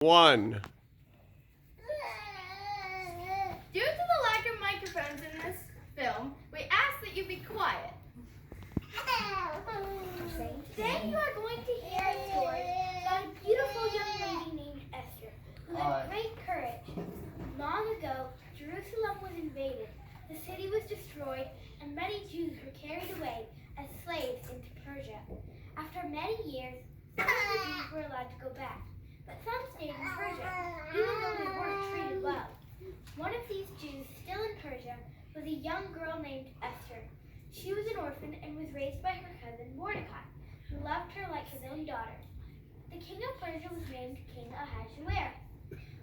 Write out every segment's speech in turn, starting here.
One. Due to the lack of microphones in this film, we ask that you be quiet. Today you are going to hear a story about a beautiful young lady named Esther, who had great courage. Long ago, Jerusalem was invaded, the city was destroyed, and many Jews were carried away as slaves into Persia. After many years, some of the Jews were allowed to go back, but some stayed in Persia, even though they weren't treated well. One of these Jews still in Persia was a young girl named Esther. She was an orphan and was raised by her cousin Mordecai, who loved her like his own daughter. The king of Persia was named King Ahasuerus.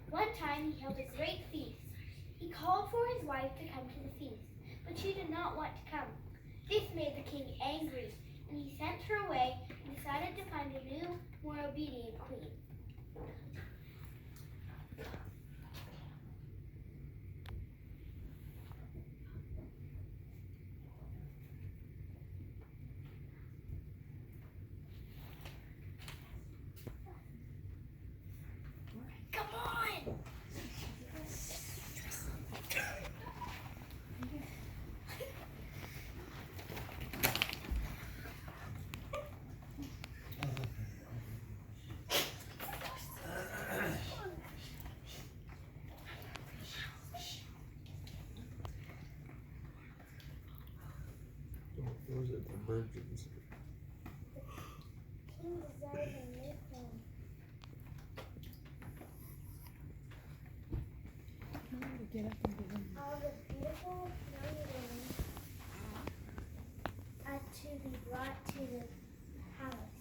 One time he held a great feast. He called for his wife to come to the feast, but she did not want to come. This made the king angry, and he sent her away and decided to find a new, more obedient queen. Come on! Was it the virgins? King desires a new queen. All the beautiful young women are to be brought to the palace.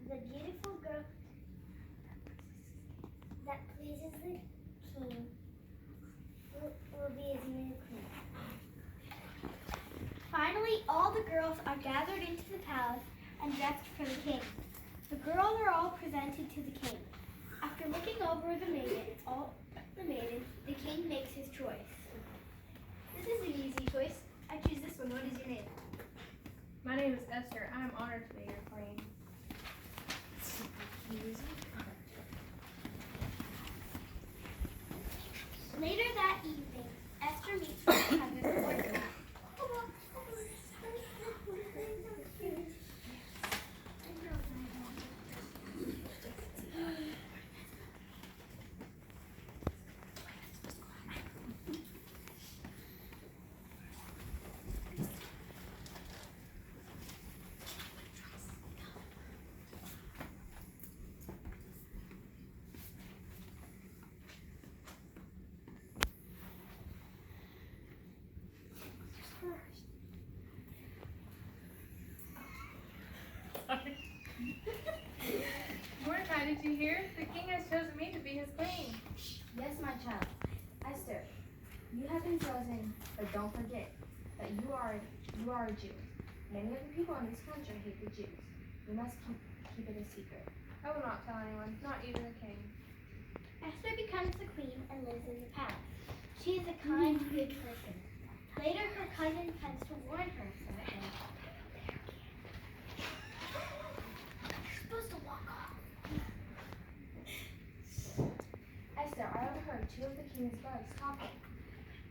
The beautiful girl that pleases the king will be his new queen. Finally, all the girls are gathered into the palace and dressed for the king. The girls are all presented to the king. After looking over the maiden, the king makes his choice. This is an easy choice. I choose this one. What is your name? My name is Esther. I am honored to be your queen. Later that evening, Esther meets her cousin Mordecai. Mordecai, did you hear? The king has chosen me to be his queen. Yes, my child. Esther, you have been chosen, but don't forget that you are a Jew. Many of the people in this country hate the Jews. You must keep it a secret. I will not tell anyone, not even the king. Esther becomes the queen and lives in the palace. She is a kind, good person. Later, her cousin comes to warn her so that you're supposed to walk off. Esther, I overheard two of the king's guards talking.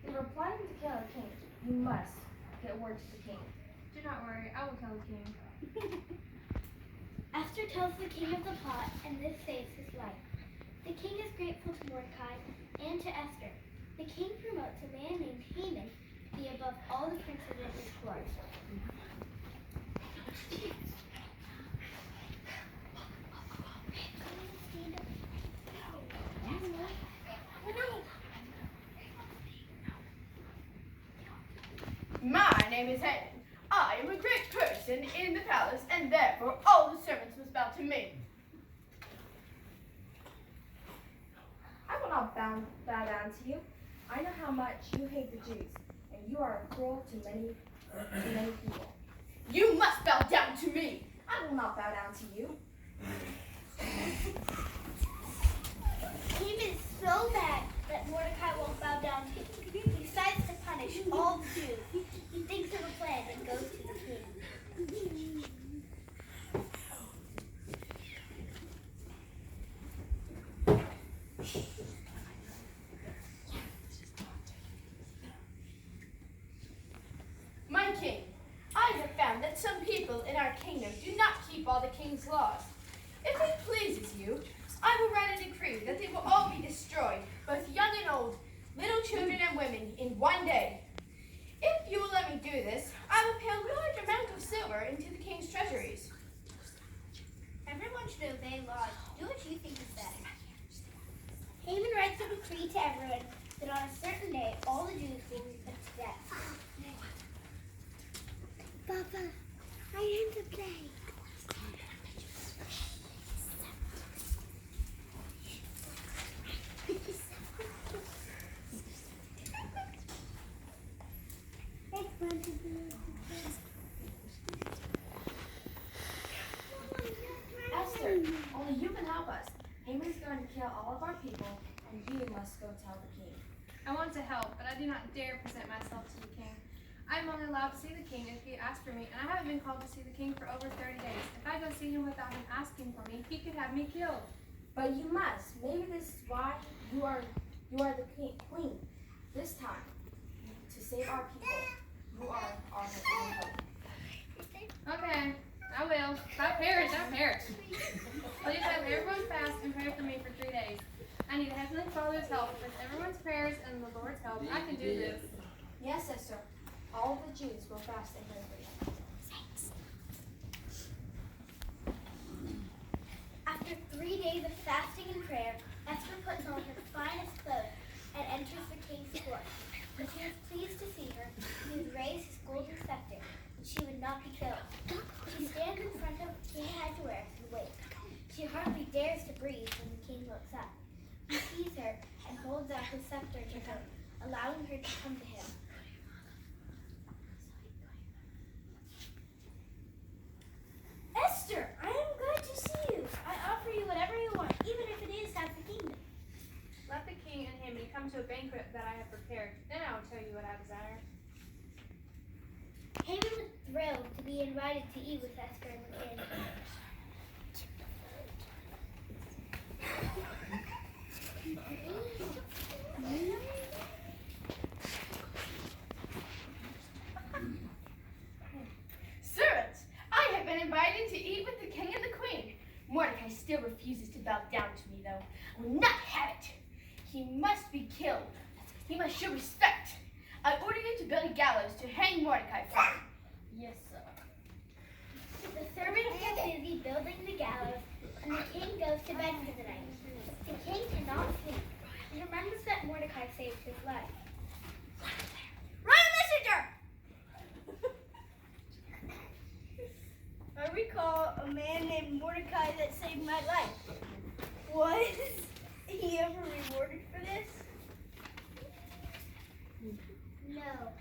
They were plotting to kill the king. You must get word to the king. Do not worry, I will tell the king. Esther tells the king of the plot, and this saves his life. The king is grateful to Mordecai and to Esther. The king promotes a man named Haman to be above all the princes of his court. My name is Haman. I am a great person in the palace, and therefore all the servants must bow to me. I will not bow down to you. I know how much you hate the Jews, and you are cruel to many people. You must bow down to me. I will not bow down to you. Haman is so mad that Mordecai won't bow down to him. He decides to punish all the Jews. He thinks of a plan and goes to the king. My king, I have found that some people in our kingdom do not keep all the king's laws. If it pleases you, I will write a decree that they will all be destroyed, both young and old, little children and women, in one day. If you will let me do this, I will pay a large amount of silver into the king's treasuries. Everyone should obey laws. Do what you think is best. Haman writes a decree to everyone that on a certain day all the Jews will be put to death. Papa, I want to play. Esther, only you can help us. Haman is going to kill all of our people, and you must go tell the king. I want to help, but I do not dare present myself to the king. I am only allowed to see the king if he asks for me, and I haven't been called to see the king for over 30 days. If I go see him without him asking for me, he could have me killed. But you must. Maybe this is why you are the queen. This time, to save our people, you are our only hope. Okay, I will. If I perish, I perish. Please have everyone fast and pray for me for 3 days. I need Heavenly Father's help. With everyone's prayers and the Lord's help, I can do this. Yes, sister. All of the Jews will fast and pray for you. After 3 days of fasting and prayer, Esther puts on her finest clothes and enters the king's court. When he was pleased to see her, he would raise his golden scepter, and she would not be killed. She stands in front of King Ahasuerus and waits. She hardly dares to breathe when the king looks up. He sees her and holds out his scepter to her, allowing her to come to him. Esther, I am glad to see you. I offer you whatever you want, even if it is half the kingdom. Let the king and Haman come to a banquet that I have prepared. Then I will tell you what I desire. Haman was thrilled to be invited to eat with Esther and the king. Servants, I have been invited to eat with the king and the queen. Mordecai still refuses to bow down to me, though. I will not have it. He must be killed. He must show respect. I order you to build a gallows to hang Mordecai from. Yes, sir. The servants get busy building the gallows, and the king goes to bed for the night. The king cannot sleep. He remembers that Mordecai saved his life. Run a messenger! I recall a man named Mordecai that saved my life. Was he ever rewarded for this? No.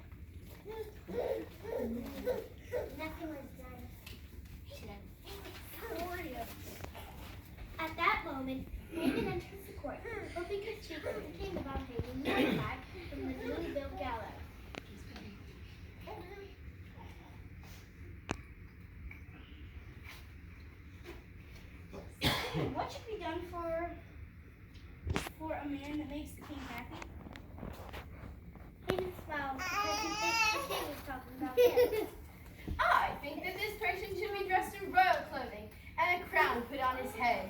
Nothing was done. At that moment, Haman enters the court, hoping to speak with the king about hanging Mordecai from the newly built gallows. What should be done for a man that makes the king happy? Haman smiles because he thinks the king is talking about him. I think that this person should be dressed in royal clothing and a crown put on his head.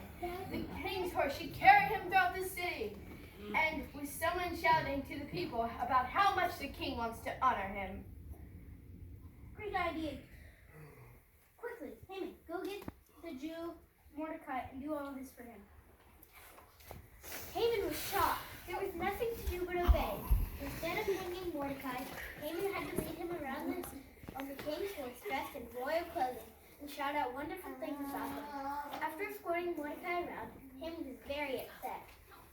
The king's horse should carry him throughout the city, and with someone shouting to the people about how much the king wants to honor him. Great idea. Quickly, Haman, go get the Jew Mordecai and do all this for him. Haman was shocked. There was nothing to do but obey. Instead of hanging Mordecai, Haman had to lead him around on the king's horse dressed in royal clothing and shout out wonderful things about him. After escorting Mordecai around, Haman was very upset.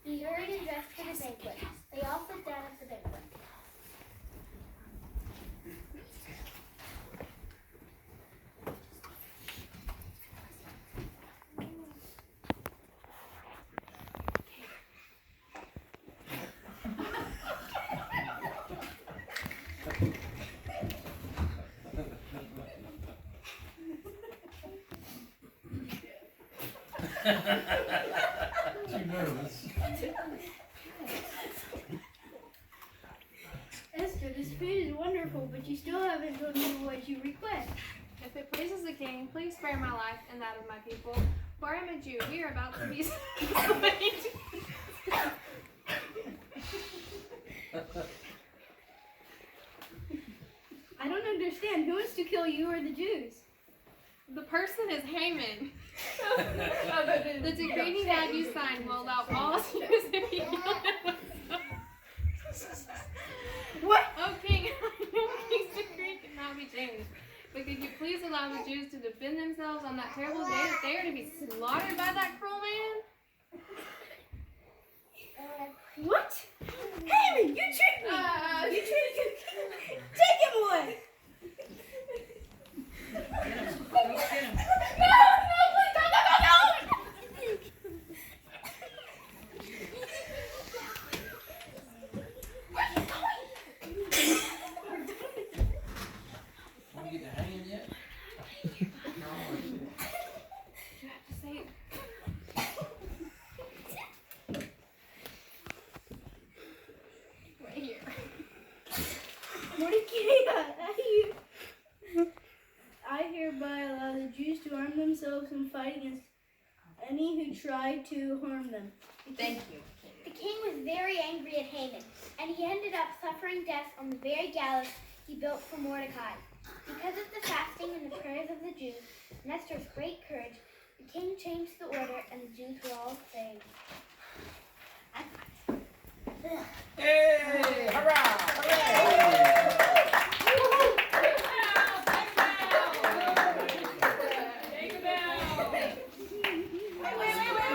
He hurried and dressed for the banquet. They all sat down at the banquet. too nervous. Esther, this food is wonderful, but you still haven't told me what you request. If it pleases the king, please spare my life and that of my people, for I am a Jew. We are about to be slain. I don't understand. Who wants to kill you or the Jews? The person is Haman. The decree he had you sign will allow all Jews to be killed. What? Oh, King, I know King's decree cannot be changed. But could you please allow the Jews to defend themselves on that terrible day that they are to be slaughtered by that cruel man? What? Haman, you tricked me! You tricked me! Take him away! Want to get the hanging yet? You have to say it. Right here. I hereby allow the Jews to arm themselves and fight against any who try to harm them. Thank you. The king was very angry at Haman, and he ended up suffering death on the very gallows he built for Mordecai. Because of the fasting and the prayers of the Jews, and Esther's great courage, the king changed the order